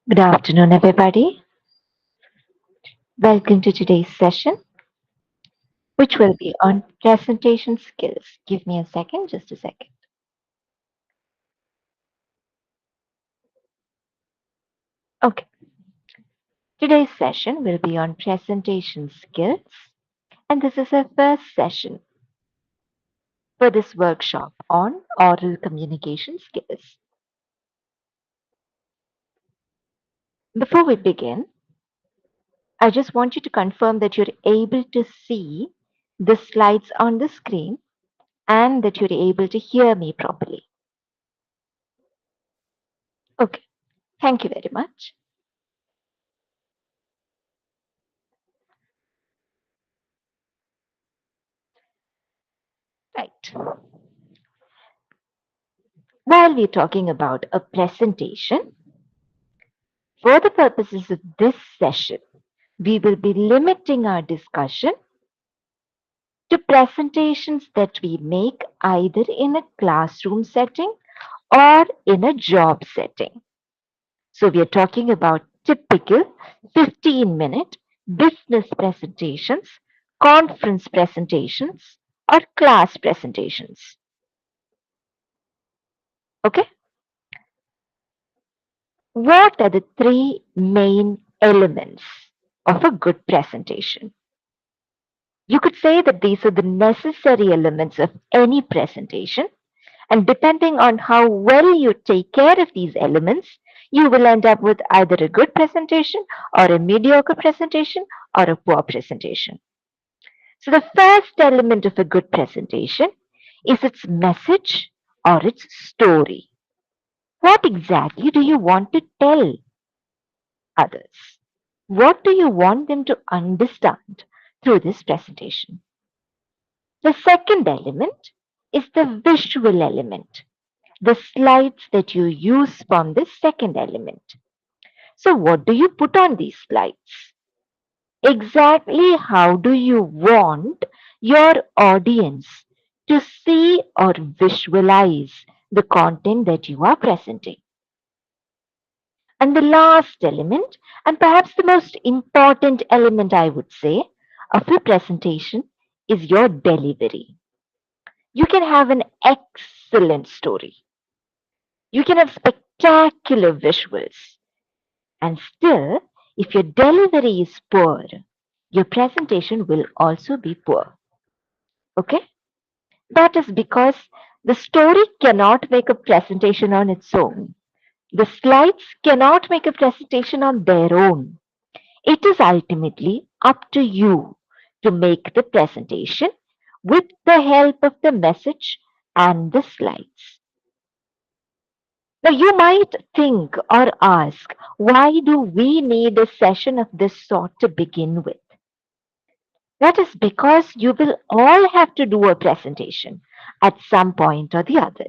Good afternoon, everybody. Welcome to today's session, which will be on presentation skills. Give me a second, just a second. Okay, today's session will be on presentation skills, and this is our first session for this workshop on oral communication skills. Before we begin, I just want you to confirm that you're able to see the slides on the screen and that you're able to hear me properly. Okay, thank you very much. Right. While we're talking about a presentation, for the purposes of this session, we will be limiting our discussion to presentations that we make either in a classroom setting or in a job setting. So we are talking about typical 15-minute business presentations, conference presentations, or class presentations. Okay? What are the three main elements of a good presentation? You could say that these are the necessary elements of any presentation, and depending on how well you take care of these elements, you will end up with either a good presentation or a mediocre presentation or a poor presentation. So, the first element of a good presentation is its message or its story. What exactly do you want to tell others? What do you want them to understand through this presentation? The second element is the visual element, the slides that you use from the second element. So, what do you put on these slides? Exactly how do you want your audience to see or visualize the content that you are presenting? And the last element, and perhaps the most important element, I would say, of your presentation is your delivery. You can have an excellent story, you can have spectacular visuals, and still, if your delivery is poor, your presentation will also be poor. Okay? That is because the story cannot make a presentation on its own. The slides cannot make a presentation on their own. It is ultimately up to you to make the presentation with the help of the message and the slides. Now, you might think or ask, why do we need a session of this sort to begin with? That is because you will all have to do a presentation at some point or the other.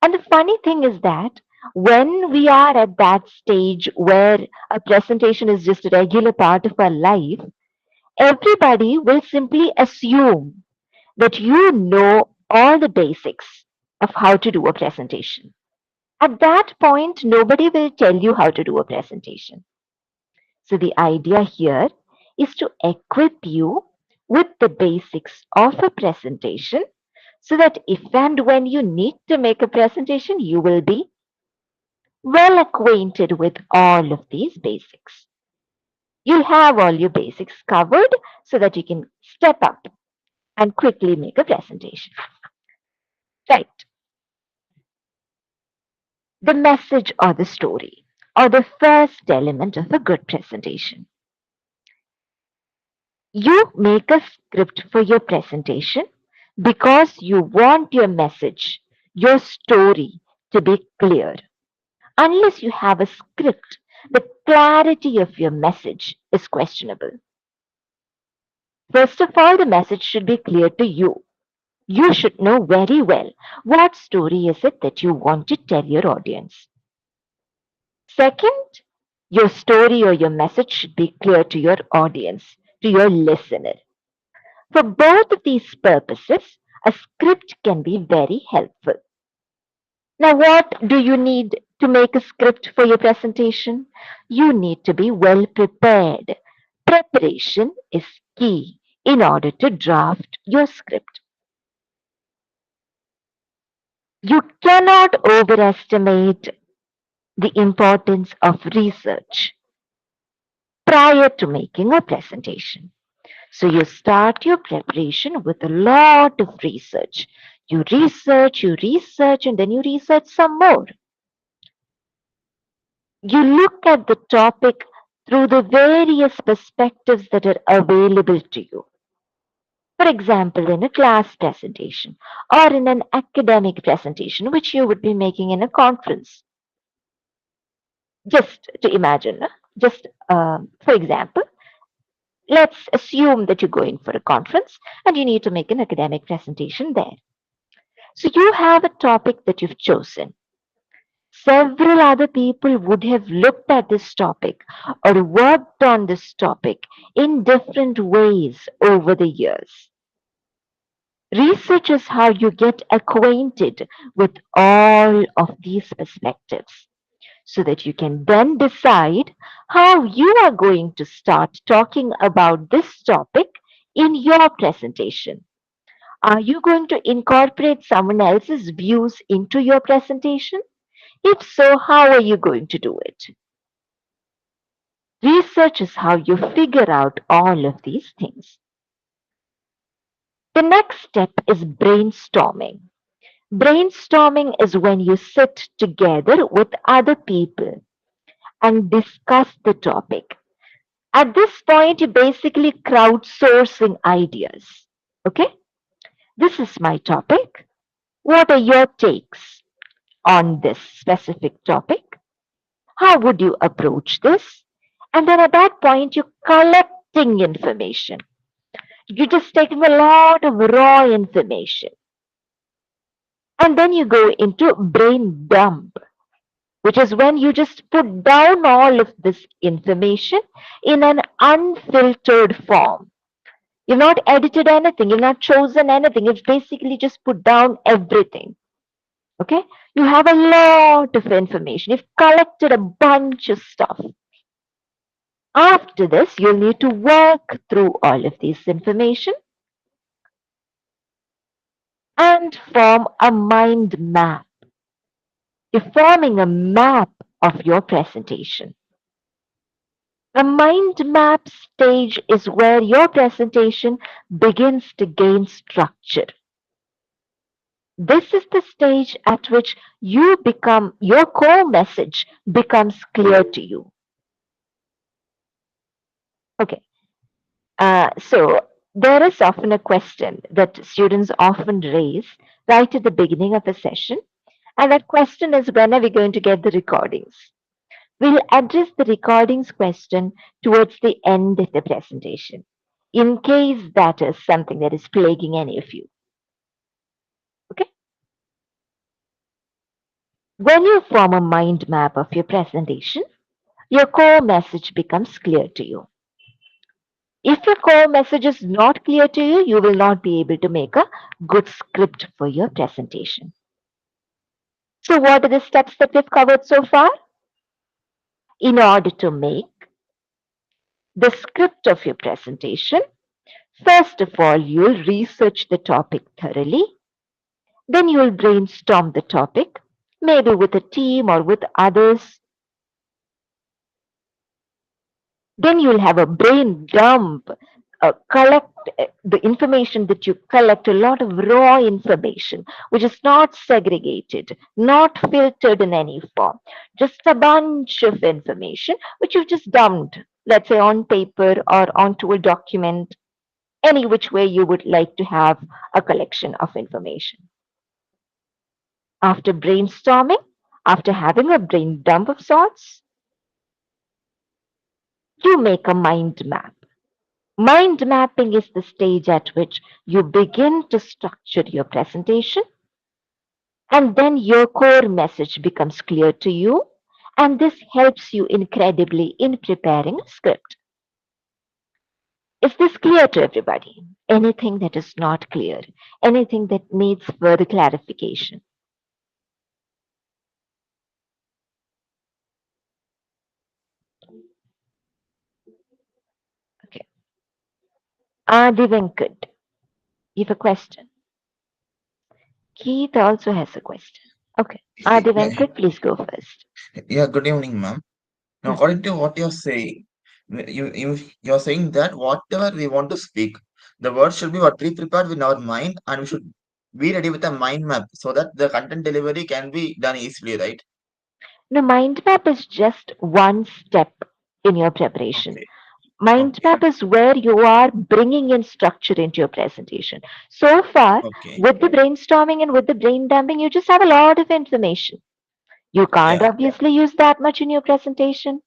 And the funny thing is that when we are at that stage where a presentation is just a regular part of our life, everybody will simply assume that you know all the basics of how to do a presentation. At that point, nobody will tell you how to do a presentation. So, the idea here is to equip you with the basics of a presentation so that if and when you need to make a presentation, you will be well acquainted with all of these basics. You'll have all your basics covered so that you can step up and quickly make a presentation. Right. The message or the story, or the first element of a good presentation. You make a script for your presentation because you want your message, your story to be clear. Unless you have a script, the clarity of your message is questionable. First of all, the message should be clear to you. You should know very well what story is it that you want to tell your audience. Second, your story or your message should be clear to your audience, to your listener. For both of these purposes, a script can be very helpful. Now, what do you need to make a script for your presentation? You need to be well prepared. Preparation is key in order to draft your script. You cannot overestimate the importance of research prior to making a presentation. So you start your preparation with a lot of research. You research, and then you research some more. You look at the topic through the various perspectives that are available to you. For example, in a class presentation or in an academic presentation, which you would be making in a conference. Just to imagine, just for example, let's assume that you're going for a conference and you need to make an academic presentation there. So you have a topic that you've chosen. Several other people would have looked at this topic or worked on this topic in different ways over the years. Research is how you get acquainted with all of these perspectives so that you can then decide how you are going to start talking about this topic in your presentation. Are you going to incorporate someone else's views into your presentation? If so, how are you going to do it? Research is how you figure out all of these things. The next step is brainstorming. Brainstorming is when you sit together with other people and discuss the topic. At this point, you're basically crowdsourcing ideas. Okay? This is my topic. What are your takes on this specific topic? How would you approach this? And then at that point, you're collecting information. You're just taking a lot of raw information. And then you go into brain dump, which is when you just put down all of this information in an unfiltered form. You've not edited anything, you've not chosen anything, you've basically just put down everything. Okay? You have a lot of information, you've collected a bunch of stuff. After this, you'll need to work through all of this information and form a mind map. You're forming a map of your presentation. The mind map stage is where your presentation begins to gain structure. This is the stage at which your core message becomes clear to you. Okay. So there is often a question that students often raise right at the beginning of a session. And that question is, when are we going to get the recordings? We'll address the recordings question towards the end of the presentation, in case that is something that is plaguing any of you. Okay? When you form a mind map of your presentation, your core message becomes clear to you. If your core message is not clear to you, you will not be able to make a good script for your presentation. So, what are the steps that we've covered so far? In order to make the script of your presentation, first of all, you'll research the topic thoroughly. Then you'll brainstorm the topic, maybe with a team or with others. Then you'll have a brain dump, collect the information that you collect, a lot of raw information, which is not segregated, not filtered in any form, just a bunch of information which you've just dumped, let's say on paper or onto a document, any which way you would like to have a collection of information. After brainstorming, after having a brain dump of sorts, you make a mind map. Mind mapping is the stage at which you begin to structure your presentation, and then your core message becomes clear to you, and this helps you incredibly in preparing a script. Is this clear to everybody? Anything that is not clear? Anything that needs further clarification? Adi Venkat, you have a question. Keith also has a question. Okay. Adi Yeah, Venkat, please go first. yeah, good evening, ma'am. Now, Mhm. according to what you're saying, you're saying that whatever we want to speak, the words should be what pre-prepared in our mind, and we should be ready with a mind map so that the content delivery can be done easily, right? Now, mind map is just one step in your preparation. Okay, Mind okay, map is where you are bringing in structure into your presentation. So far, okay, with the brainstorming and with the brain dumping, you just have a lot of information. You can't yeah, obviously use that much in your presentation.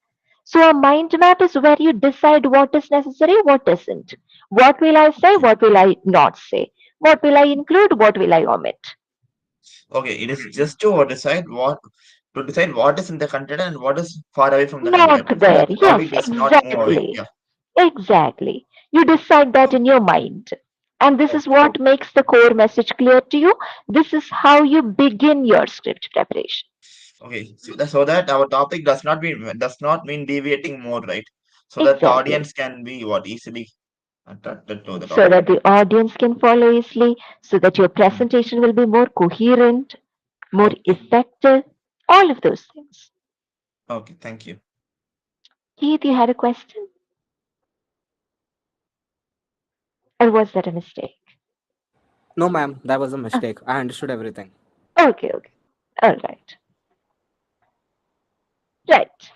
So a mind map is where you decide what is necessary, what isn't. What will I say, okay, what will I not say? What will I include, what will I omit? okay. It is just to decide what is in the content and what is far away from the content, Not so that there. the Yes, topic does not move away. exactly. Yeah, Exactly. You decide that in okay, your mind. And this is okay. what makes the core message clear to you. This is how you begin your script preparation. Okay, so that our topic does not mean deviating more, right? So that the Exactly. audience can be what easily attracted to the So topic. that the audience can follow easily, so that your Mm, presentation will be more coherent, more okay, effective, all of those things. okay, thank you. Keith, you had a question? Or was that a mistake? No, ma'am, that was a Ah, mistake. I understood everything. okay, okay. All right. Right.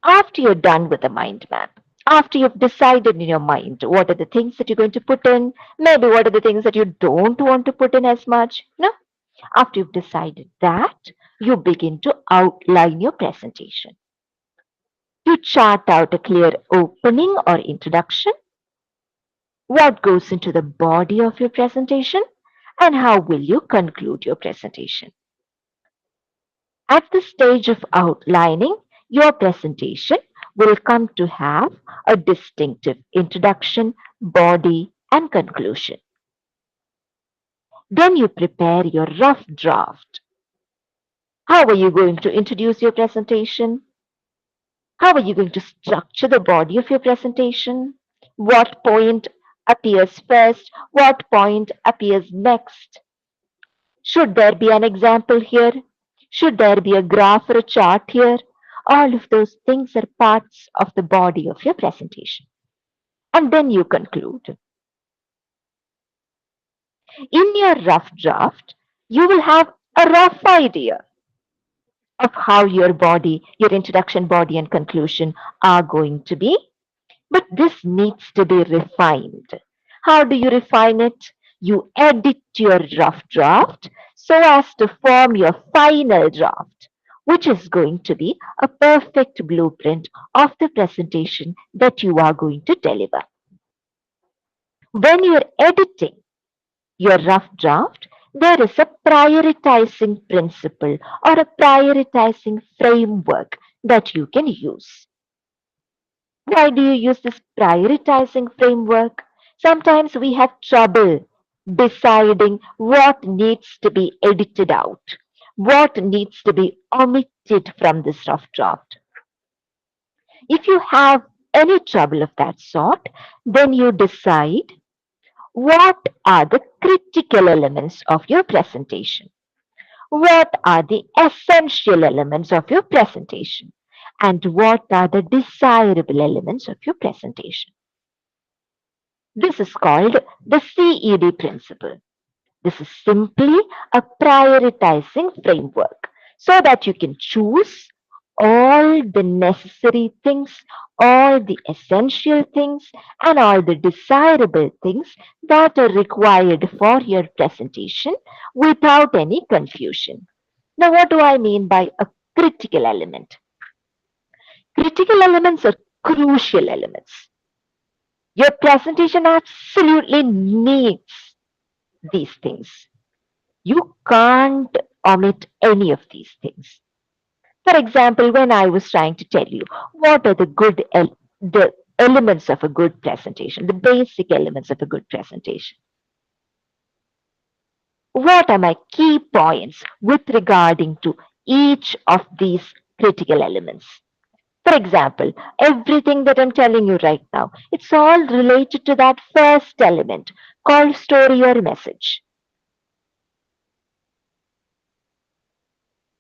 After you're done with the mind map, after you've decided in your mind what are the things that you're going to put in, maybe what are the things that you don't want to put in as much, no? After you've decided that, you begin to outline your presentation. You chart out a clear opening or introduction, what goes into the body of your presentation, and how will you conclude your presentation. At the stage of outlining, your presentation will come to have a distinctive introduction, body, and conclusion. Then you prepare your rough draft. How are you going to introduce your presentation? How are you going to structure the body of your presentation? What point appears first? What point appears next? Should there be an example here? Should there be a graph or a chart here? All of those things are parts of the body of your presentation. And then you conclude. In your rough draft, you will have a rough idea of how your body, your introduction, body, and conclusion are going to be. But this needs to be refined. How do you refine it? You edit your rough draft so as to form your final draft, which is going to be a perfect blueprint of the presentation that you are going to deliver. When you're editing your rough draft, there is a prioritizing principle or a prioritizing framework that you can use. Why do you use this prioritizing framework? Sometimes we have trouble deciding what needs to be edited out, what needs to be omitted from this rough draft. If you have any trouble of that sort, then you decide what are the critical elements of your presentation. What are the essential elements of your presentation? And what are the desirable elements of your presentation? This is called the CED principle. This is simply a prioritizing framework so that you can choose all the necessary things, all the essential things, and all the desirable things that are required for your presentation without any confusion. Now, what do I mean by a critical element? Critical elements are crucial elements. Your presentation absolutely needs these things. You can't omit any of these things. For example, when I was trying to tell you what are the elements of a good presentation, the basic elements of a good presentation, what are my key points with regarding to each of these critical elements? For example, everything that I'm telling you right now, it's all related to that first element called story or message.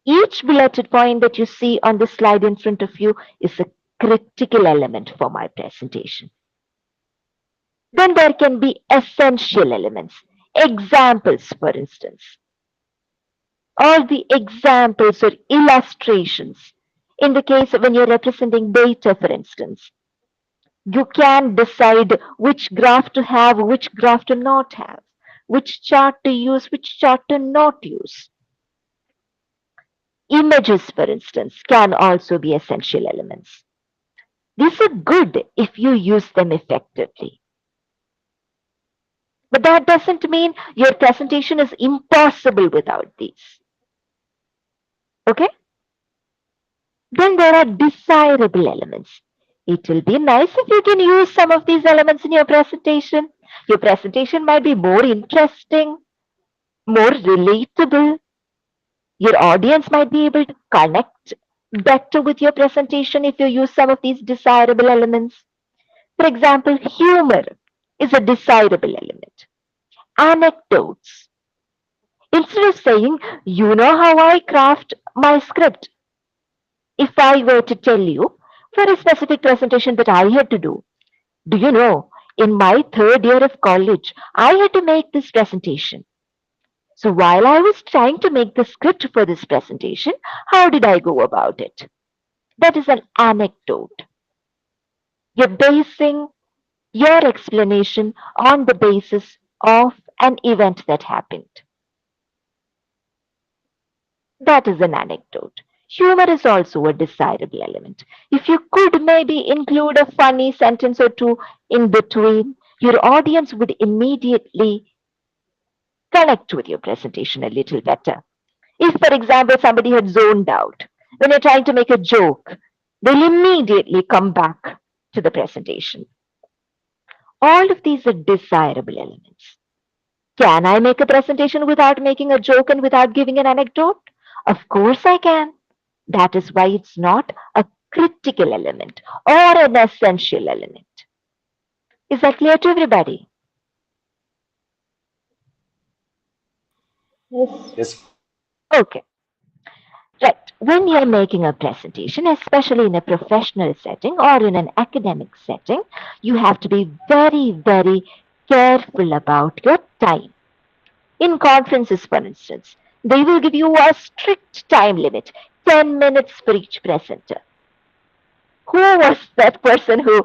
Each bulleted point that you see on the slide in front of you is a critical element for my presentation. Then there can be essential elements, examples, for instance. All the examples or illustrations. In the case of when you're representing data, for instance, you can decide which graph to have, which graph to not have, which chart to use, which chart to not use. Images, for instance, can also be essential elements. These are good if you use them effectively. But that doesn't mean your presentation is impossible without these. Okay? Then there are desirable elements. It will be nice if you can use some of these elements in your presentation. Your presentation might be more interesting, more relatable. Your audience might be able to connect better with your presentation if you use some of these desirable elements. For example, humor is a desirable element. Anecdotes. Instead of saying, you know how I craft my script, if I were to tell you for a specific presentation that I had to do you know, in my third year of college, I had to make this presentation. So while I was trying to make the script for this presentation, how did I go about it? That is an anecdote. You're basing your explanation on the basis of an event that happened. That is an anecdote. Humor is also a desirable element. If you could maybe include a funny sentence or two in between, your audience would immediately connect with your presentation a little better. If, for example, somebody had zoned out when you're trying to make a joke, they'll immediately come back to the presentation. All of these are desirable elements. Can I make a presentation without making a joke and without giving an anecdote? Of course I can. That is why it's not a critical element or an essential element. Is that clear to everybody? Yes. Yes. Okay. Right. When you're making a presentation, especially in a professional setting or in an academic setting, you have to be very, very careful about your time. In conferences, for instance, they will give you a strict time limit 10 minutes for each presenter. Who was that person who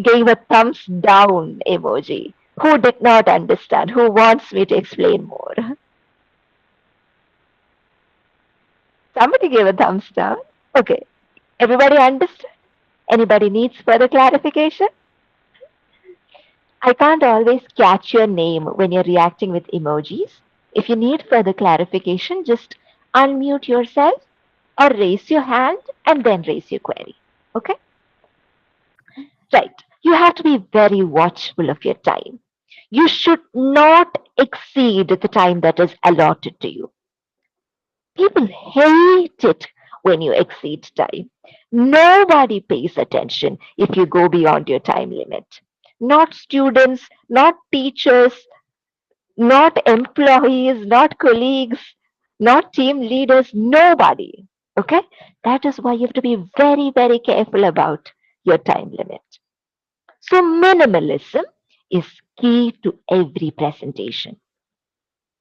gave a thumbs down emoji? Who did not understand? Who wants me to explain more? Somebody gave a thumbs down. Okay. Everybody understood? Anybody needs further clarification? I can't always catch your name when you're reacting with emojis. If you need further clarification, just unmute yourself or raise your hand and then raise your query. Okay? Right. You have to be very watchful of your time. You should not exceed the time that is allotted to you. People hate it when you exceed time. Nobody pays attention if you go beyond your time limit. Not students, not teachers, not employees, not colleagues, not team leaders, nobody. Okay? That is why you have to be very, very careful about your time limit. So, minimalism is key to every presentation.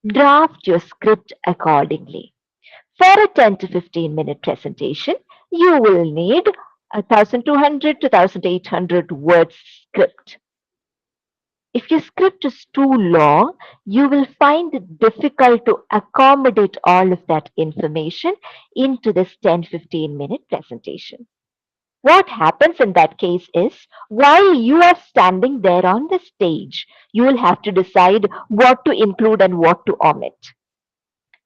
Draft your script accordingly. For a 10 to 15-minute presentation, you will need a 1200 to 1800 words script. If your script is too long, you will find it difficult to accommodate all of that information into this 10-15-minute presentation. What happens in that case is while you are standing there on the stage, you will have to decide what to include and what to omit.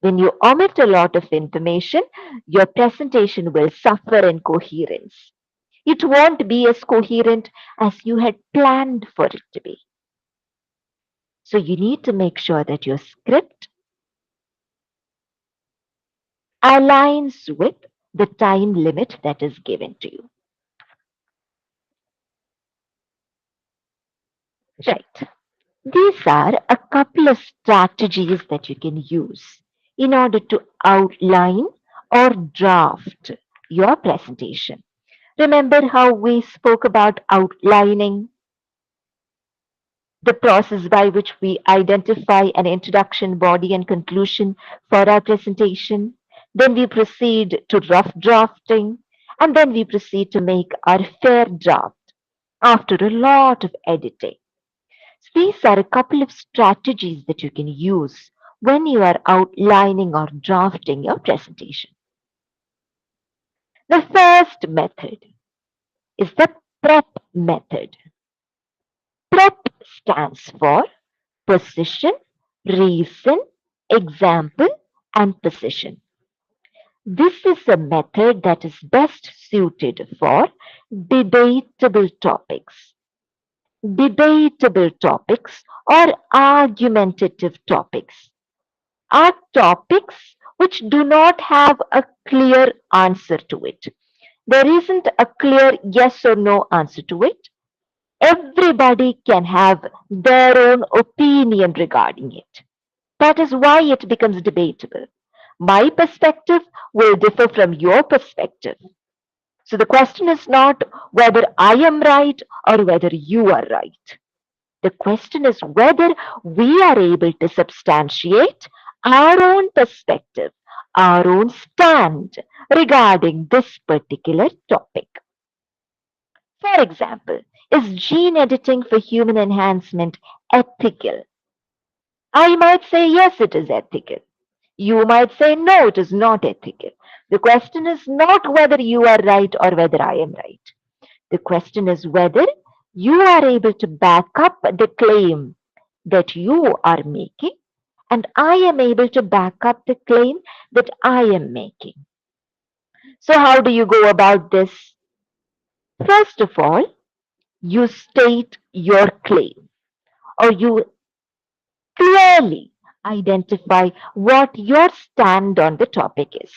When you omit a lot of information, your presentation will suffer in coherence. It won't be as coherent as you had planned for it to be. So you need to make sure that your script aligns with the time limit that is given to you. Right. These are a couple of strategies that you can use in order to outline or draft your presentation. Remember how we spoke about outlining, the process by which we identify an introduction, body, and conclusion for our presentation. Then we proceed to rough drafting, and then we proceed to make our fair draft after a lot of editing. So these are a couple of strategies that you can use when you are outlining or drafting your presentation. The first method is the prep method. PREP stands for position, reason, example, and position. This is a method that is best suited for debatable topics. Debatable topics or argumentative topics are topics which do not have a clear answer to it. There isn't a clear yes or no answer to it. Everybody can have their own opinion regarding it. That is why it becomes debatable. My perspective will differ from your perspective. So the question is not whether I am right or whether you are right. The question is whether we are able to substantiate our own perspective, our own stand regarding this particular topic. For example, is gene editing for human enhancement ethical? I might say yes, it is ethical. You might say no, it is not ethical. The question is not whether you are right or whether I am right. The question is whether you are able to back up the claim that you are making, and I am able to back up the claim that I am making. So, how do you go about this? First of all, you state your claim, or you clearly identify what your stand on the topic is.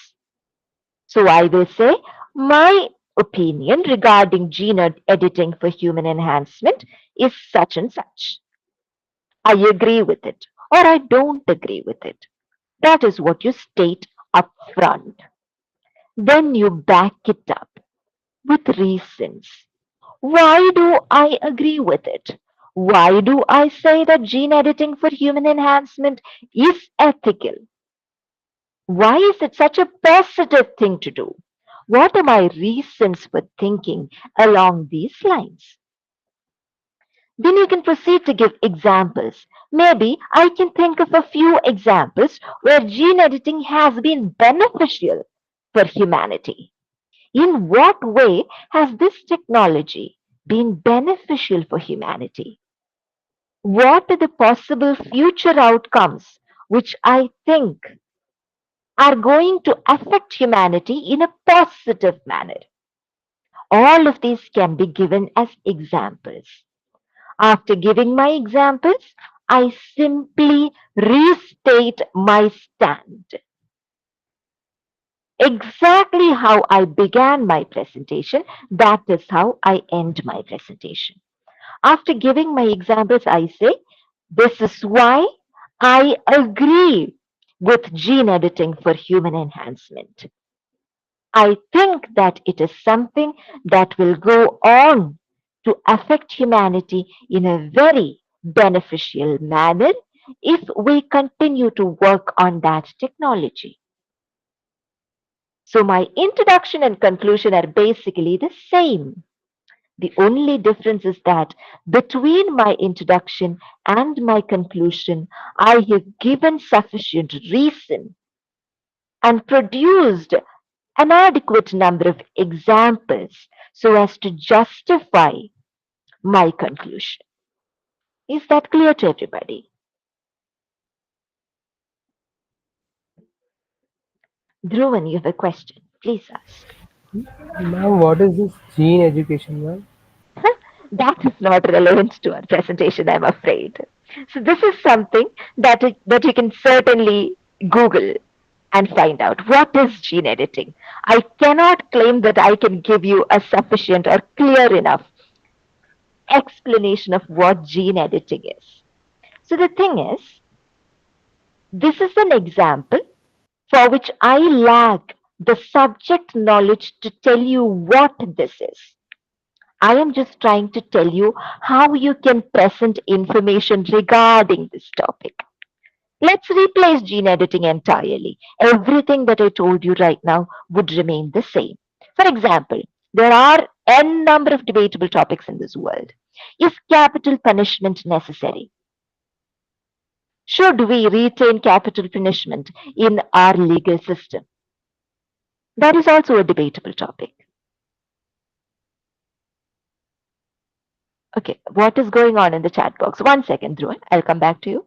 So I will say my opinion regarding gene editing for human enhancement is such and such. I agree with it or I don't agree with it. That is what you state up front. Then you back it up with reasons. Why do I agree with it? Why do I say that gene editing for human enhancement is ethical? Why is it such a positive thing to do? What are my reasons for thinking along these lines? Then you can proceed to give examples. Maybe I can think of a few examples where gene editing has been beneficial for humanity. In what way has this technology been beneficial for humanity? What are the possible future outcomes which I think are going to affect humanity in a positive manner? All of these can be given as examples. After giving my examples, I simply restate my stand. Exactly how I began my presentation, that is how I end my presentation. After giving my examples, I say, this is why I agree with gene editing for human enhancement. I think that it is something that will go on to affect humanity in a very beneficial manner if we continue to work on that technology. So, my introduction and conclusion are basically the same. The only difference is that between my introduction and my conclusion, I have given sufficient reason and produced an adequate number of examples so as to justify my conclusion. Is that clear to everybody? Dhruvan, you have a question. Please ask. Ma'am, what is this gene education, ma'am? That is not relevant to our presentation, I'm afraid. So this is something that you can certainly Google and find out what is gene editing. I cannot claim that I can give you a sufficient or clear enough explanation of what gene editing is. So the thing is, this is an example for which I lack the subject knowledge to tell you what this is. I am just trying to tell you how you can present information regarding this topic. Let's replace gene editing entirely. Everything that I told you right now would remain the same. For example, there are n number of debatable topics in this world. Is capital punishment necessary? Should we retain capital punishment in our legal system? That is also a debatable topic. Okay, what is going on in the chat box? 1 second, Dhruvan. I'll come back to you.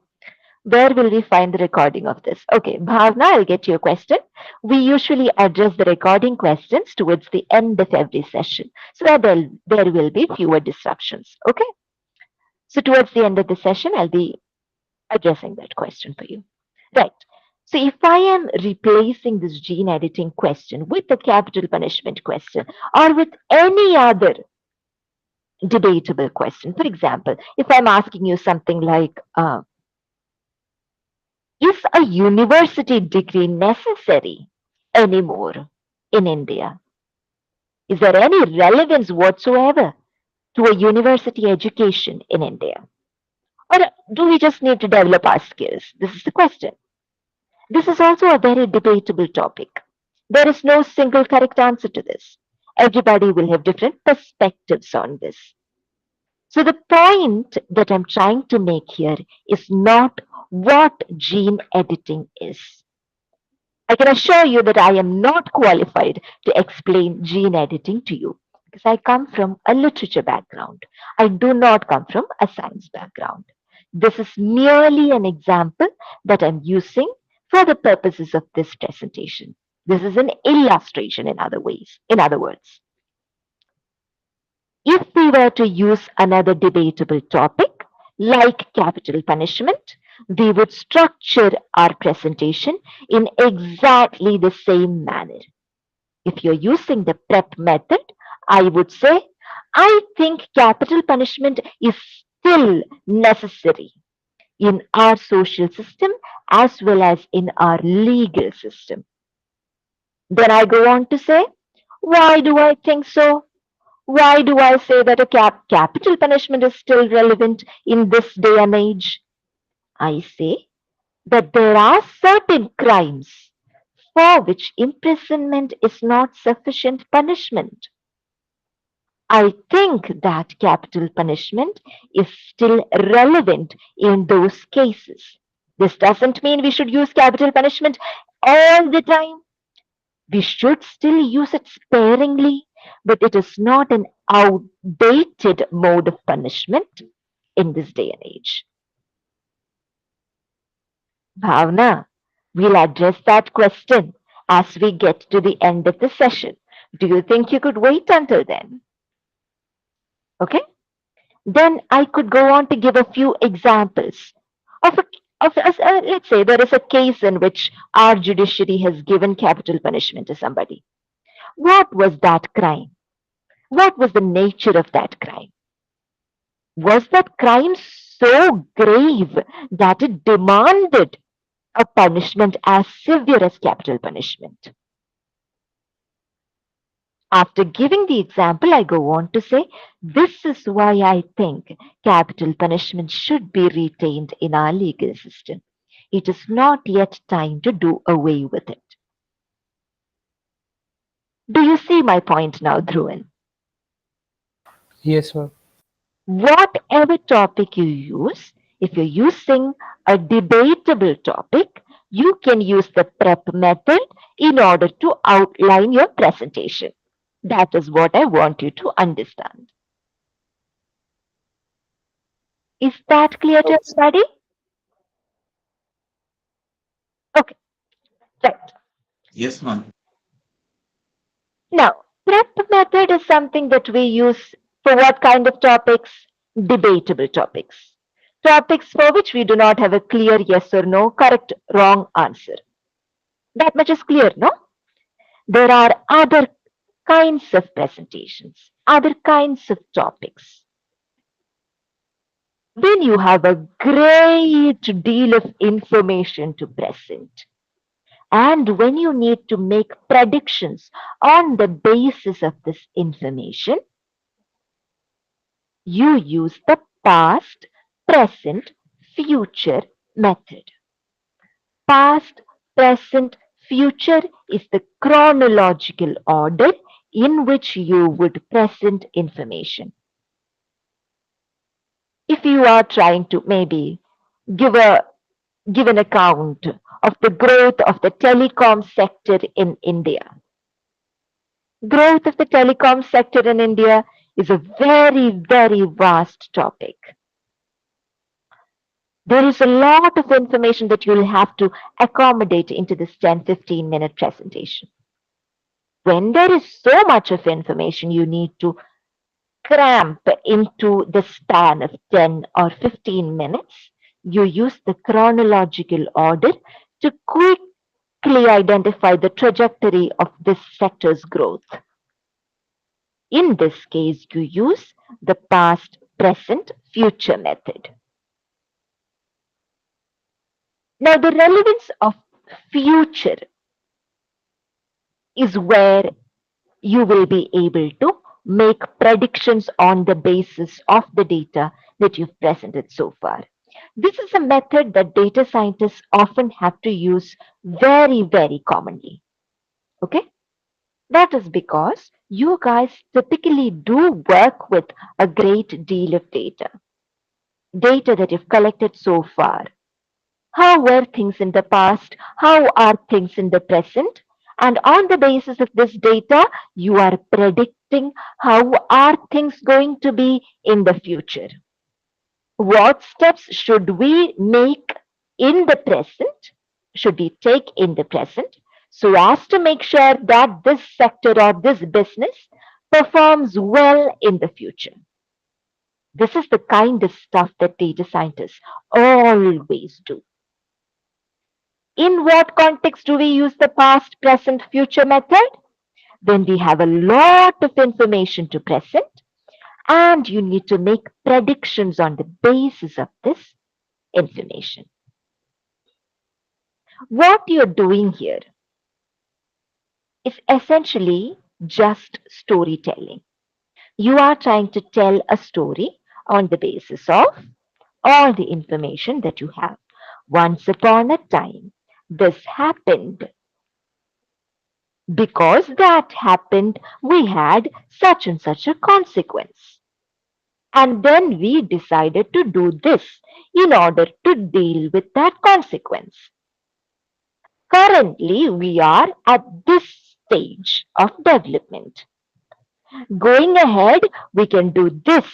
Where will we find the recording of this? Okay, Bhavna, I'll get to your question. We usually address the recording questions towards the end of every session so that there will be fewer disruptions. Okay? So towards the end of the session, I'll be addressing that question for you. Right. So if I am replacing this gene editing question with the capital punishment question or with any other debatable question, for example, if I'm asking you something like, is a university degree necessary anymore in India? Is there any relevance whatsoever to a university education in India? Or do we just need to develop our skills? This is the question. This is also a very debatable topic. There is no single correct answer to this. Everybody will have different perspectives on this. So the point that I'm trying to make here is not what gene editing is. I can assure you that I am not qualified to explain gene editing to you because I come from a literature background. I do not come from a science background. This is merely an example that I'm using for the purposes of this presentation. This is an illustration in other ways, in other words. If we were to use another debatable topic like capital punishment, we would structure our presentation in exactly the same manner. If you're using the PrEP method, I would say, I think capital punishment is still necessary in our social system as well as in our legal system. Then I go on to say, why do I think so? Why do I say that a capital punishment is still relevant in this day and age? I say that there are certain crimes for which imprisonment is not sufficient punishment. I think that capital punishment is still relevant in those cases. This doesn't mean we should use capital punishment all the time. We should still use it sparingly, but it is not an outdated mode of punishment in this day and age. Bhavna, we'll address that question as we get to the end of the session. Do you think you could wait until then? Okay? Then I could go on to give a few examples let's say there is a case in which our judiciary has given capital punishment to somebody. What was that crime? What was the nature of that crime? Was that crime so grave that it demanded a punishment as severe as capital punishment? After giving the example, I go on to say, this is why I think capital punishment should be retained in our legal system. It is not yet time to do away with it. Do you see my point now, Dhruvan? Yes, ma'am. Whatever topic you use, if you're using a debatable topic, you can use the PrEP method in order to outline your presentation. That is what I want you to understand. Is that clear to everybody? Okay, right. Yes, ma'am. Now, PrEP method is something that we use for what kind of topics? Debatable topics. Topics for which we do not have a clear yes or no, correct, wrong answer. That much is clear, no? There are other kinds of presentations, other kinds of topics. when you have a great deal of information to present, and when you need to make predictions on the basis of this information, you use the past, present, future method. Past, present, future is the chronological order in which you would present information. If you are trying to maybe give a give an account of the growth of the telecom sector in India. Growth of the telecom sector in India is a very, very vast topic. There is a lot of information that you'll have to accommodate into this 10-15 minute presentation. When there is so much of information, you need to cramp into the span of 10 or 15 minutes. You use the chronological order to quickly identify the trajectory of this sector's growth. In this case, you use the past, present, future method. Now, the relevance of future is where you will be able to make predictions on the basis of the data that you've presented so far. This is a method that data scientists often have to use very, very commonly. Okay? That is because you guys typically do work with a great deal of data that you've collected so far. How were things in the past? How are things in the present? And on the basis of this data, you are predicting how are things going to be in the future. What steps should we make in the present, should we take in the present, so as to make sure that this sector or this business performs well in the future. This is the kind of stuff that data scientists always do. In what context do we use the past, present, future method? When we have a lot of information to present and you need to make predictions on the basis of this information. What you're doing here is essentially just storytelling. You are trying to tell a story on the basis of all the information that you have. Once upon a time, this happened. Because that happened, we had such and such a consequence. And then we decided to do this in order to deal with that consequence. Currently, we are at this stage of development. Going ahead, we can do this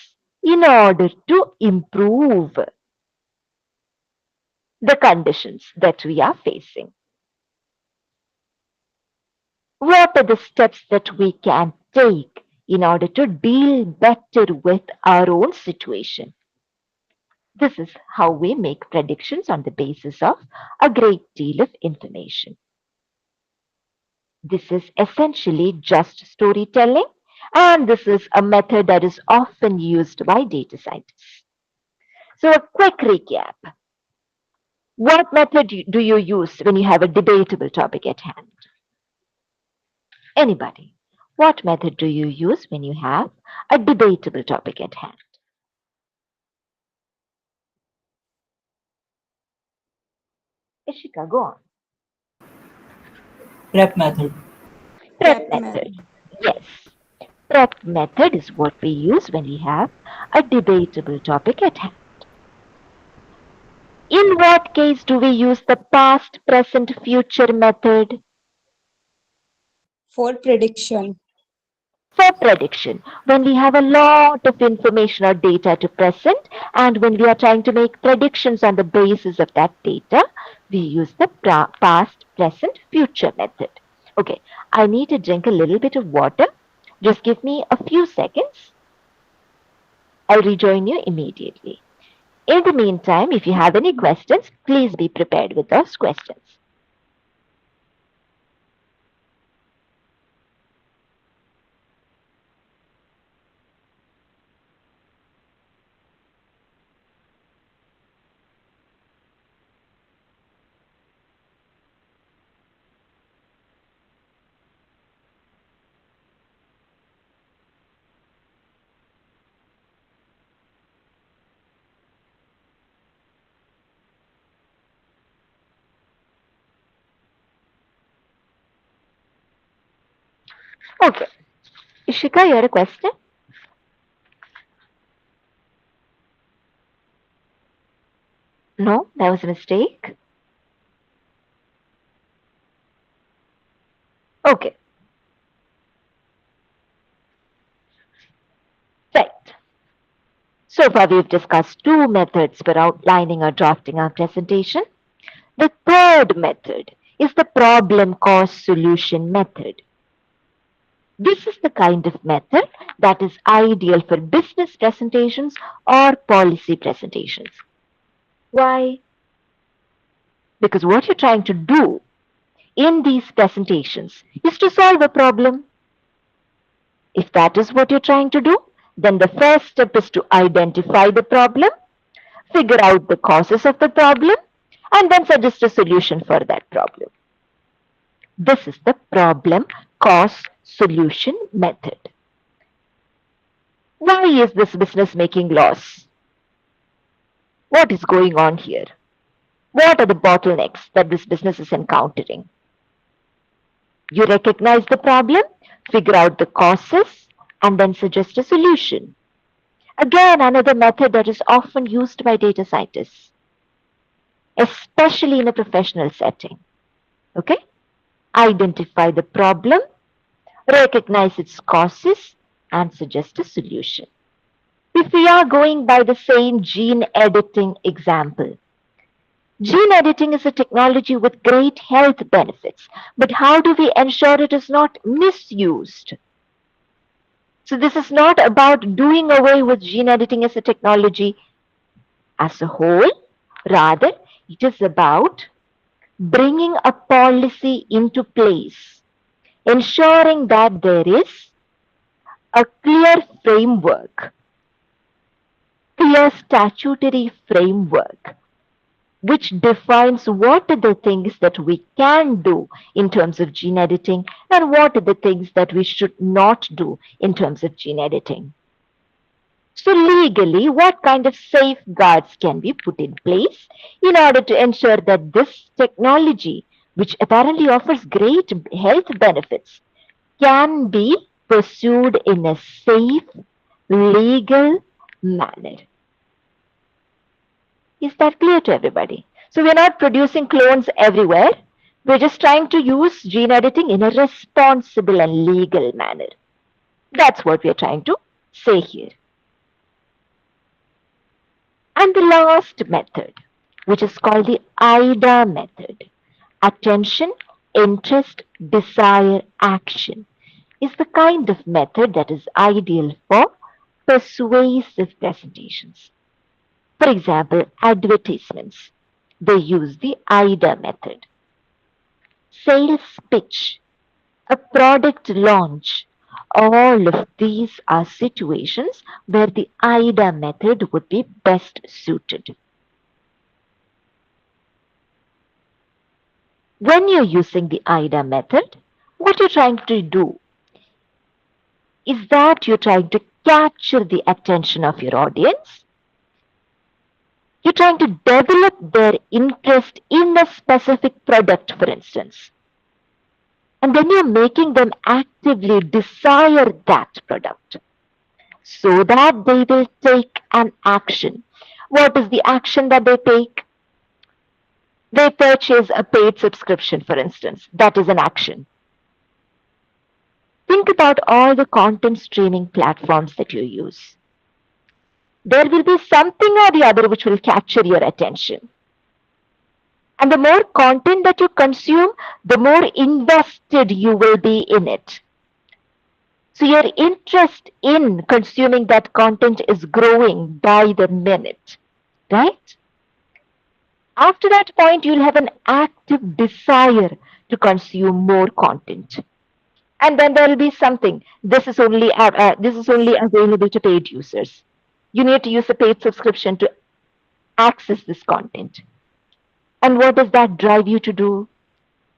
in order to improve the conditions that we are facing. What are the steps that we can take in order to deal better with our own situation? This is how we make predictions on the basis of a great deal of information. This is essentially just storytelling, and this is a method that is often used by data scientists. So, a quick recap. What method do you use when you have a debatable topic at hand? Anybody? What method do you use when you have a debatable topic at hand? Ishika, go on. Prep method. Prep method. Yes. Prep method is what we use when we have a debatable topic at hand. In what case do we use the past, present, future method? For prediction. For prediction, when we have a lot of information or data to present, and when we are trying to make predictions on the basis of that data, we use the past, present, future method. Okay, I need to drink a little bit of water. Just give me a few seconds. I'll rejoin you immediately. In the meantime, if you have any questions, please be prepared with those questions. Okay. Ishika, you had a question? No, that was a mistake. Okay, right. So far we've discussed two methods for outlining or drafting our presentation. The third method is the problem cause solution method. This is the kind of method that is ideal for business presentations or policy presentations. Why? Because what you're trying to do in these presentations is to solve a problem. If that is what you're trying to do, then the first step is to identify the problem, figure out the causes of the problem, and then suggest a solution for that problem. This is the problem cause solution method. Why is this business making loss? What is going on here? What are the bottlenecks that this business is encountering? You recognize the problem, figure out the causes, and then suggest a solution. Again, another method that is often used by data scientists, especially in a professional setting. Okay? Identify the problem, recognize its causes, and suggest a solution. If we are going by the same gene editing example, gene editing is a technology with great health benefits, but how do we ensure it is not misused? So, this is not about doing away with gene editing as a technology as a whole, rather, it is about bringing a policy into place, ensuring that there is a clear statutory framework which defines what are the things that we can do in terms of gene editing and what are the things that we should not do in terms of gene editing. So, legally, what kind of safeguards can be put in place in order to ensure that this technology, which apparently offers great health benefits, can be pursued in a safe, legal manner? Is that clear to everybody? So, we're not producing clones everywhere. We're just trying to use gene editing in a responsible and legal manner. That's what we're trying to say here. And the last method, which is called the IDA method, attention, interest, desire, action, is the kind of method that is ideal for persuasive presentations. For example, advertisements, they use the IDA method. Sales pitch, a product launch, all of these are situations where the IDA method would be best suited. When you're using the IDA method, what you're trying to do is that you're trying to capture the attention of your audience. You're trying to develop their interest in a specific product, for instance. And then you're making them actively desire that product so that they will take an action. What is the action that they take? They purchase a paid subscription, for instance. That is an action. Think about all the content streaming platforms that you use. There will be something or the other which will capture your attention. And the more content that you consume, the more invested you will be in it. So your interest in consuming that content is growing by the minute, right? After that point, you'll have an active desire to consume more content. And then there will be something. This is only available to paid users. You need to use a paid subscription to access this content. And what does that drive you to do?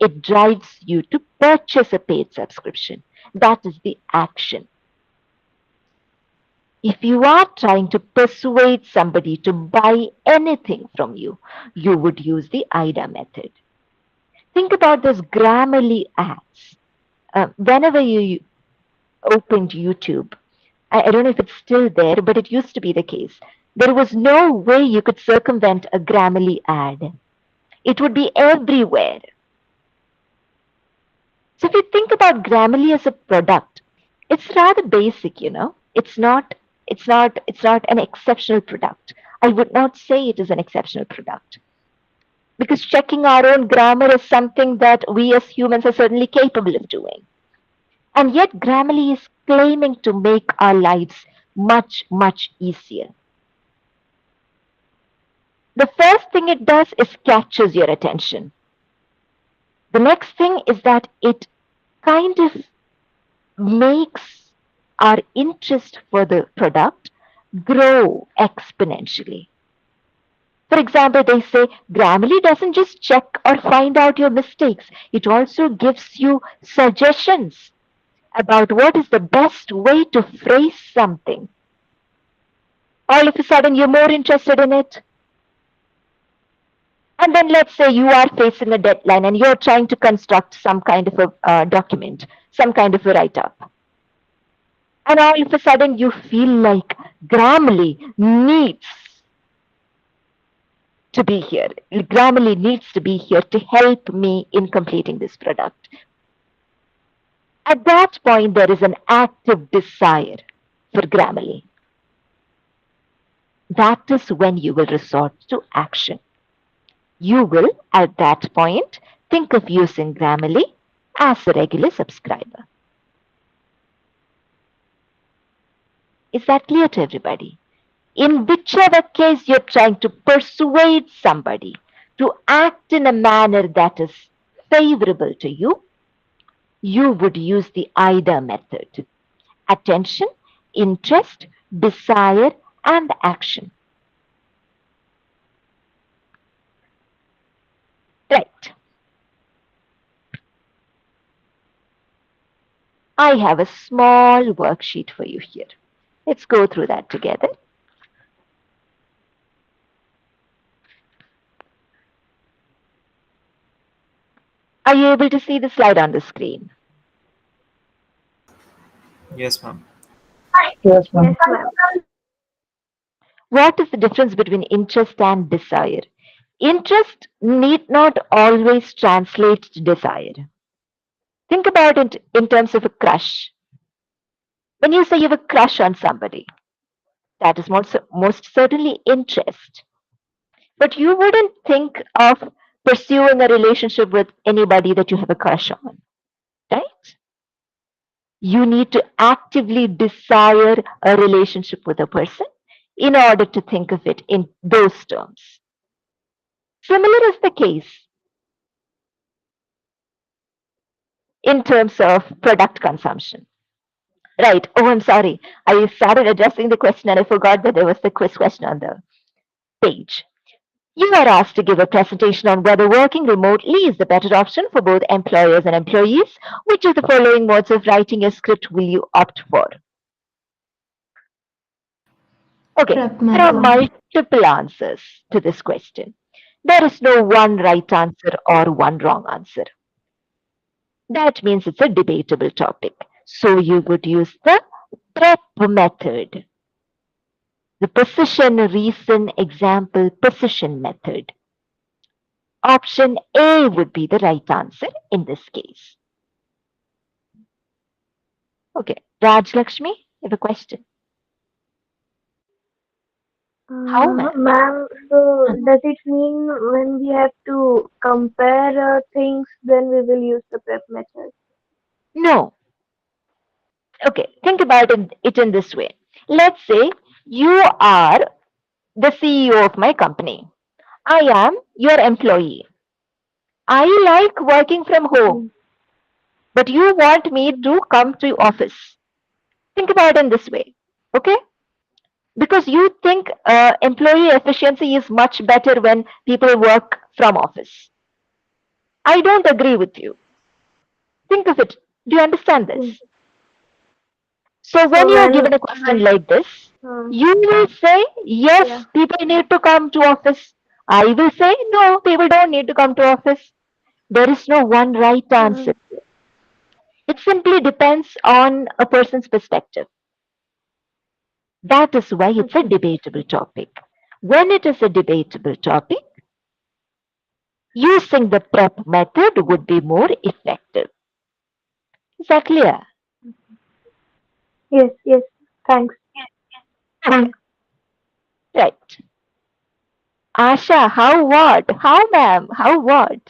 It drives you to purchase a paid subscription. That is the action. If you are trying to persuade somebody to buy anything from you, you would use the IDA method. Think about those Grammarly ads. Whenever you opened YouTube, I don't know if it's still there, but it used to be the case. There was no way you could circumvent a Grammarly ad. It would be everywhere. So if you think about Grammarly as a product, it's rather basic, you know. It's not an exceptional product. I would not say it is an exceptional product. Because checking our own grammar is something that we as humans are certainly capable of doing. And yet Grammarly is claiming to make our lives much, much easier. The first thing it does is catches your attention. The next thing is that it kind of makes our interest for the product grow exponentially. For example, they say Grammarly doesn't just check or find out your mistakes, it also gives you suggestions about what is the best way to phrase something. All of a sudden, you're more interested in it. And then let's say you are facing a deadline and you're trying to construct some kind of a document, some kind of a write-up. And all of a sudden you feel like Grammarly needs to be here. Grammarly needs to be here to help me in completing this product. At that point, there is an active desire for Grammarly. That is when you will resort to action. You will, at that point, think of using Grammarly as a regular subscriber. Is that clear to everybody? In whichever case you're trying to persuade somebody to act in a manner that is favorable to you, you would use the IDA method. Attention, interest, desire, and action. Right. I have a small worksheet for you here. Let's go through that together. Are you able to see the slide on the screen? Yes, ma'am. Yes, ma'am. Yes, ma'am. What is the difference between interest and desire? Interest need not always translate to desire. Think about it in terms of a crush. When you say you have a crush on somebody, that is most certainly interest. But you wouldn't think of pursuing a relationship with anybody that you have a crush on, right? You need to actively desire a relationship with a person in order to think of it in those terms. Similar is the case in terms of product consumption. Right. Oh, I'm sorry. I started addressing the question and I forgot that there was the quiz question on the page. You are asked to give a presentation on whether working remotely is the better option for both employers and employees. Which of the following modes of writing a script will you opt for? Okay, Prep there are method. multiple answers to this question. There is no one right answer or one wrong answer. That means it's a debatable topic. So you would use the prep method. The position, reason, example, position method. Option A would be the right answer in this case. Okay, Raj Lakshmi, you have a question. How, ma'am? Ma'am, so does it mean when we have to compare things, then we will use the prep method? No. Okay, think about it in this way. Let's say you are the CEO of my company. I am your employee. I like working from home, but you want me to come to office. Think about it in this way, okay? Because you think employee efficiency is much better when people work from office. I don't agree with you. Think of it. Do you understand this? So when you are given a question like this, you will say, yes, Yeah. people need to come to office. I will say, no, people don't need to come to office. There is no one right answer. It simply depends on a person's perspective. That is why it's a debatable topic. When it is a debatable topic, using the prep method would be more effective. Is that clear? Yes, yes. Thanks. Right. Asha, how what? How, ma'am? How what?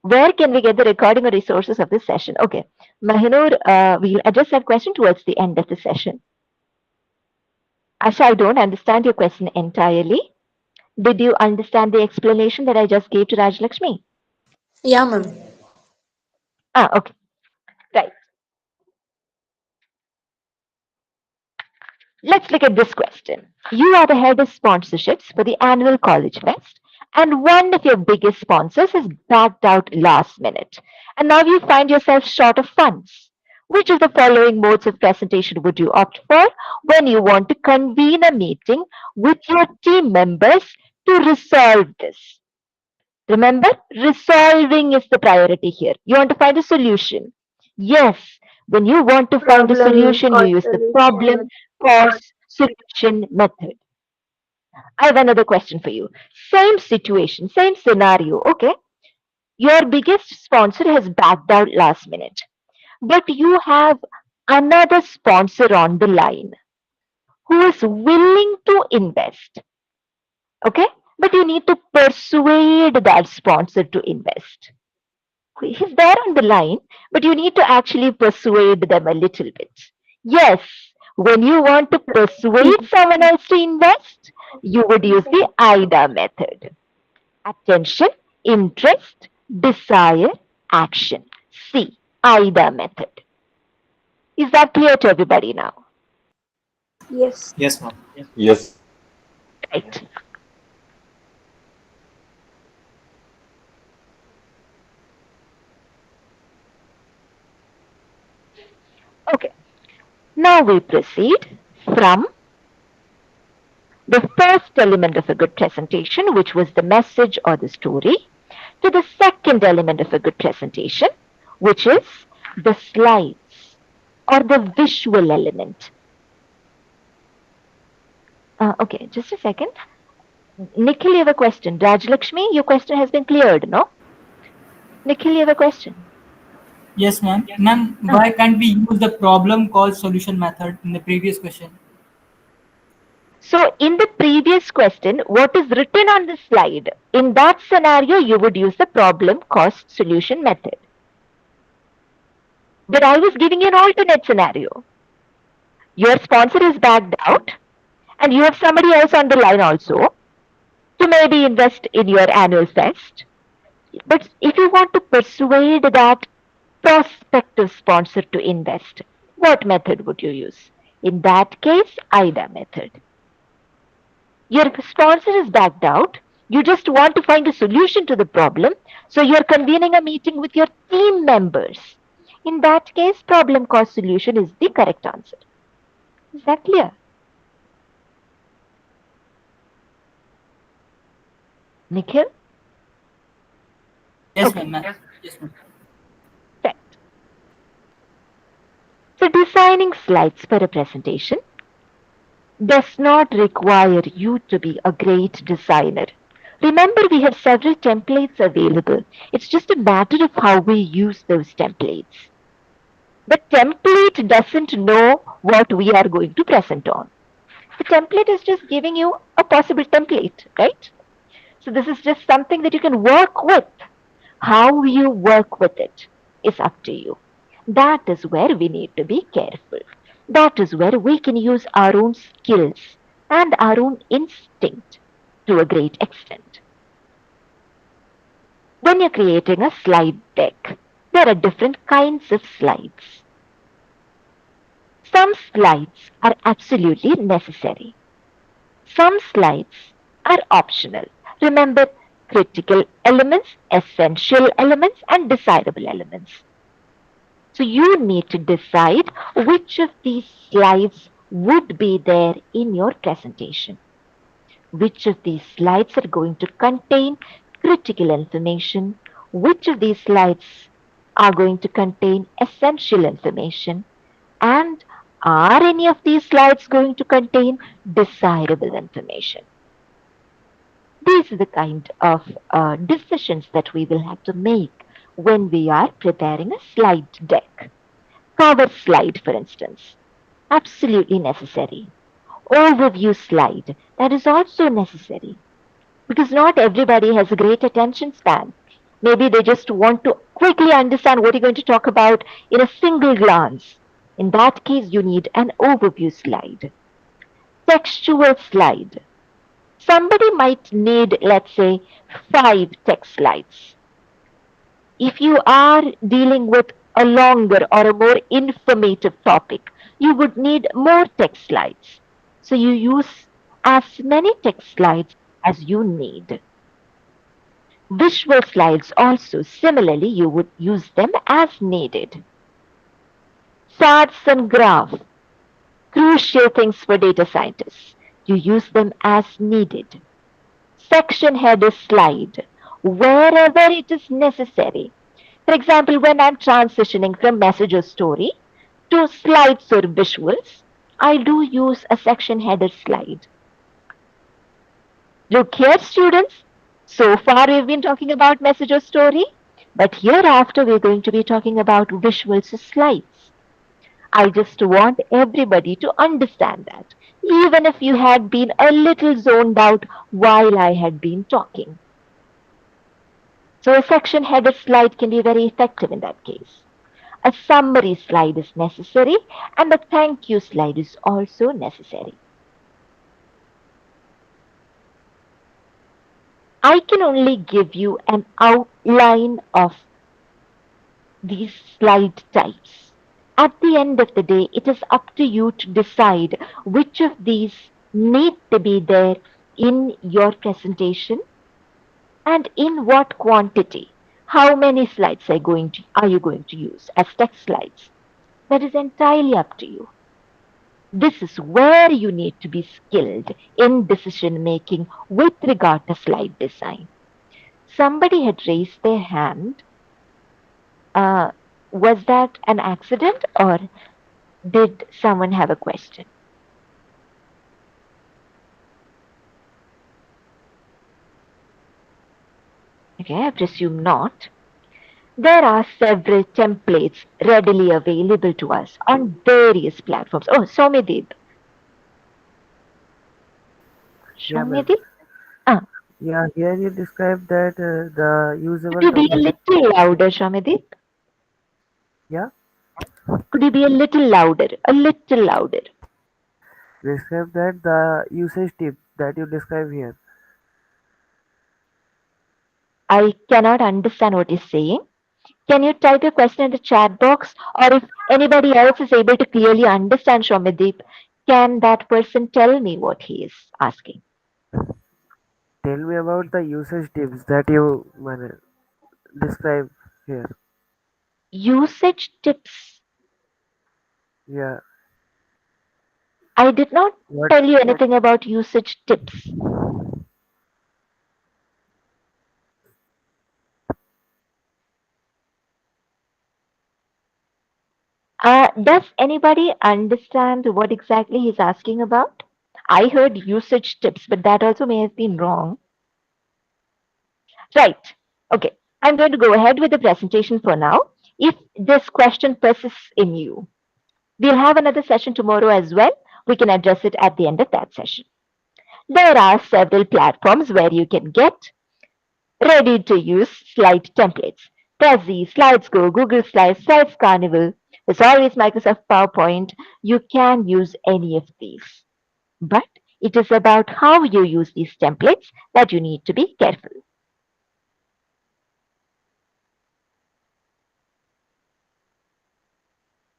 Where can we get the recording or resources of this session? Okay. Mahinur, we'll address that question towards the end of the session. Asha, I don't understand your question entirely. Did you understand the explanation that I just gave to Rajlakshmi? Yeah, ma'am. Okay. Right. Let's look at this question. You are the head of sponsorships for the annual College Fest, and one of your biggest sponsors has backed out last minute, and now you find yourself short of funds. Which of the following modes of presentation would you opt for when you want to convene a meeting with your team members to resolve this? Remember, resolving is the priority here. You want to find a solution. Yes, when you want to find a Problem solution, you cause use the solution. problem, cause, solution method. I have another question for you. Same situation, same scenario, okay? Your biggest sponsor has backed out last minute, but you have another sponsor on the line who is willing to invest, okay? But you need to persuade that sponsor to invest. He's there on the line, but you need to actually persuade them a little bit. Yes, when you want to persuade someone else to invest, you would use the AIDA method. Attention, interest, desire, action. C. AIDA method. Is that clear to everybody now? Yes. Yes, ma'am. Yes. Right. Okay. Now we proceed from the first element of a good presentation, which was the message or the story, to the second element of a good presentation, which is the slides or the visual element. Okay, just a second. Nikhil, you have a question. Rajlakshmi, your question has been cleared, no? Nikhil, you have a question. Yes, ma'am. Ma'am, why can't we use the problem cause solution method in the previous question? So in the previous question, what is written on the slide? In that scenario, you would use the problem, cost, solution method. But I was giving you an alternate scenario. Your sponsor is backed out, and you have somebody else on the line also to maybe invest in your annual fest. But if you want to persuade that prospective sponsor to invest, what method would you use? In that case, AIDA method. Your sponsor is backed out. You just want to find a solution to the problem. So you're convening a meeting with your team members. In that case, problem cause solution is the correct answer. Is that clear? Nikhil? Yes, Okay. ma'am. Yes, ma'am. Right. So designing slides for a presentation does not require you to be a great designer. Remember, we have several templates available. It's just a matter of how we use those templates. The template doesn't know what we are going to present on. The template is just giving you a possible template, right? So this is just something that you can work with. How you work with it is up to you. That is where we need to be careful. That is where we can use our own skills and our own instinct to a great extent. When you're creating a slide deck, there are different kinds of slides. Some slides are absolutely necessary. Some slides are optional. Remember, critical elements, essential elements, and desirable elements. So you need to decide which of these slides would be there in your presentation. Which of these slides are going to contain critical information? Which of these slides are going to contain essential information, and are any of these slides going to contain desirable information? These are the kind of decisions that we will have to make when we are preparing a slide deck. Cover slide, for instance, absolutely necessary. Overview slide, that is also necessary, because not everybody has a great attention span. Maybe they just want to quickly understand what you're going to talk about in a single glance. In that case, you need an overview slide. Textual slide. Somebody might need, let's say, 5 text slides. If you are dealing with a longer or a more informative topic, you would need more text slides. So you use as many text slides as you need. Visual slides also, similarly, you would use them as needed. Charts and graph, crucial things for data scientists. You use them as needed. Section header slide, wherever it is necessary. For example, when I'm transitioning from message or story to slides or visuals, I do use a section header slide. Look here, students. So far, we've been talking about message or story, but hereafter, we're going to be talking about visuals or slides. I just want everybody to understand that, even if you had been a little zoned out while I had been talking. So a section header slide can be very effective in that case. A summary slide is necessary, and a thank you slide is also necessary. I can only give you an outline of these slide types. At the end of the day, it is up to you to decide which of these need to be there in your presentation and in what quantity. How many slides are you going to use as text slides? That is entirely up to you. This is where you need to be skilled in decision making with regard to slide design. Somebody had raised their hand. Was that an accident, or did someone have a question? Okay, I presume not. There are several templates readily available to us on various platforms. Oh, Soumyadeep. Yeah, ma'am. Soumyadeep? Yeah, here you describe that the usable Could you be a document. little louder, Soumyadeep? Yeah, Could you be a little louder? A little louder. describe that the usage tip that you describe here. I cannot understand what you're saying. Can you type your question in the chat box? Or if anybody else is able to clearly understand Soumyadeep, can that person tell me what he is asking? Tell me about the usage tips that you describe here. Usage tips. Yeah, I did not what? tell you anything about usage tips. Does anybody understand what exactly he's asking about? I heard usage tips, but that also may have been wrong. Right. Okay. I'm going to go ahead with the presentation for now. If this question persists in you, we'll have another session tomorrow as well. We can address it at the end of that session. There are several platforms where you can get ready to use slide templates. Prezi, SlidesGo, Google Slides, Slides Carnival. There's always Microsoft PowerPoint. You can use any of these. But it is about how you use these templates that you need to be careful.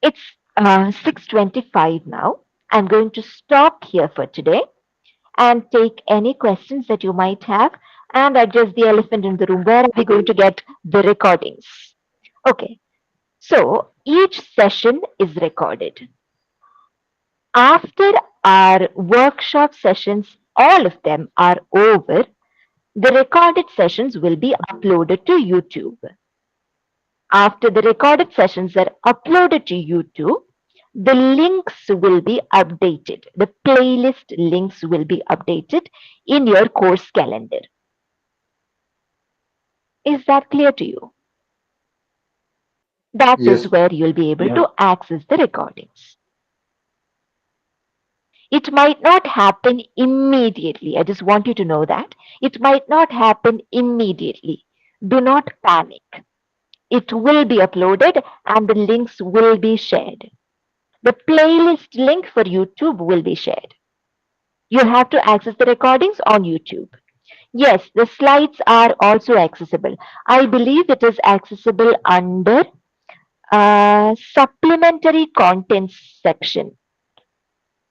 It's 6:25 now. I'm going to stop here for today and take any questions that you might have and address the elephant in the room. Where are we going to get the recordings? Okay, so each session is recorded. After our workshop sessions, all of them are over, the recorded sessions will be uploaded to YouTube. After the recorded sessions are uploaded to YouTube, the links will be updated. The playlist links will be updated in your course calendar. Is that clear to you? That is Yes. where you'll be able to access the recordings. It might not happen immediately. I just want you to know that. It might not happen immediately. Do not panic. It will be uploaded and the links will be shared. The playlist link for YouTube will be shared. You have to access the recordings on YouTube. Yes, the slides are also accessible. I believe it is accessible under supplementary contents section.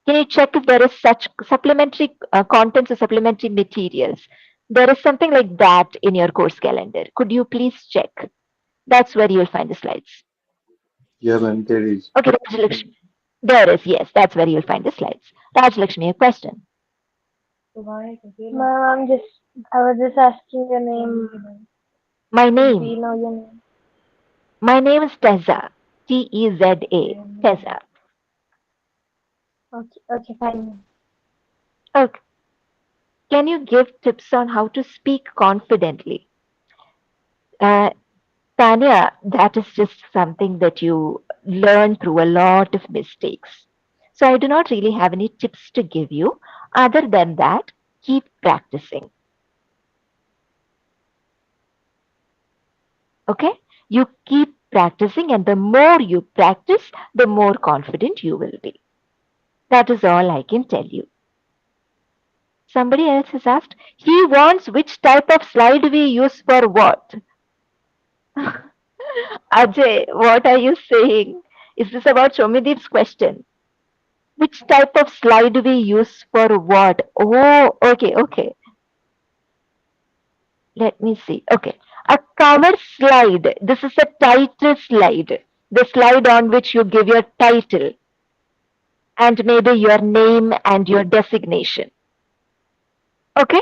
Can you check if there is such supplementary contents or supplementary materials? There is something like that in your course calendar. Could you please check? That's where you'll find the slides. Yeah, ma'am, there is. Okay, Rajalakshmi. There is, yes, that's where you'll find the slides. Rajalakshmi, a question. Ma'am, I was just asking your name. My We name. know your name. My name is Teza. Teza. Teza. Okay, fine. Okay. Can you give tips on how to speak confidently? Tanya, that is just something that you learn through a lot of mistakes. So I do not really have any tips to give you. Other than that, keep practicing. Okay? You keep practicing, and the more you practice, the more confident you will be. That is all I can tell you. Somebody else has asked, he wants which type of slide we use for what? Ajay, what are you saying? Is this about Shomideep's question? Which type of slide we use for what? Oh, okay. Let me see. Okay. A cover slide. This is a title slide. The slide on which you give your title and maybe your name and your designation. Okay?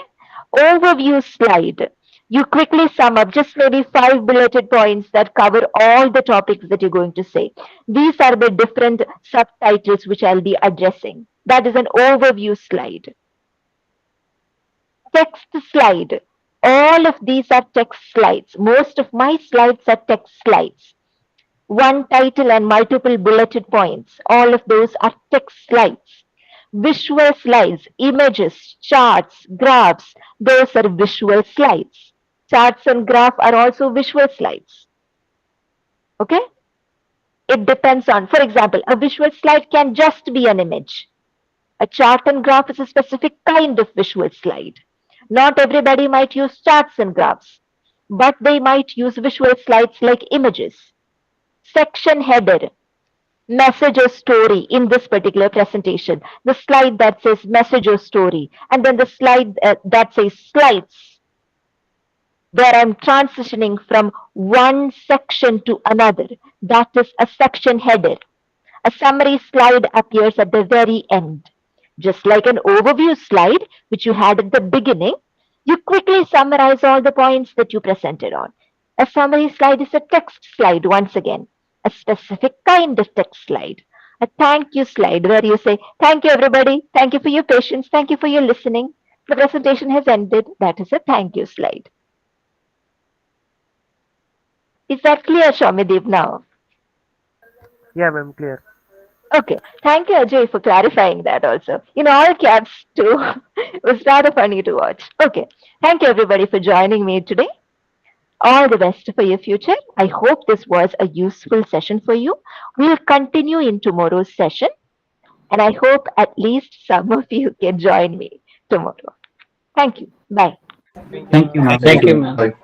Overview slide. You quickly sum up just maybe 5 bulleted points that cover all the topics that you're going to say. These are the different subtitles which I'll be addressing. That is an overview slide. Text slide. All of these are text slides. Most of my slides are text slides. One title and multiple bulleted points. All of those are text slides. Visual slides, images, charts, graphs, those are visual slides. Charts and graph are also visual slides. Okay? It depends on, for example, a visual slide can just be an image. A chart and graph is a specific kind of visual slide. Not everybody might use charts and graphs, but they might use visual slides like images. Section header, message or story in this particular presentation. The slide that says message or story, and then the slide that says slides. Where I'm transitioning from one section to another. That is a section header. A summary slide appears at the very end. Just like an overview slide, which you had at the beginning, you quickly summarize all the points that you presented on. A summary slide is a text slide once again, a specific kind of text slide. A thank you slide where you say, thank you everybody, thank you for your patience, thank you for your listening. The presentation has ended. That is a thank you slide. Is that clear, Shomideep, now? Yeah, ma'am, clear. Okay. Thank you, Ajay, for clarifying that also. In all caps, too. It was rather funny to watch. Okay. Thank you, everybody, for joining me today. All the best for your future. I hope this was a useful session for you. We'll continue in tomorrow's session. And I hope at least some of you can join me tomorrow. Thank you. Bye. Thank you, ma'am. Thank you, ma'am. Bye.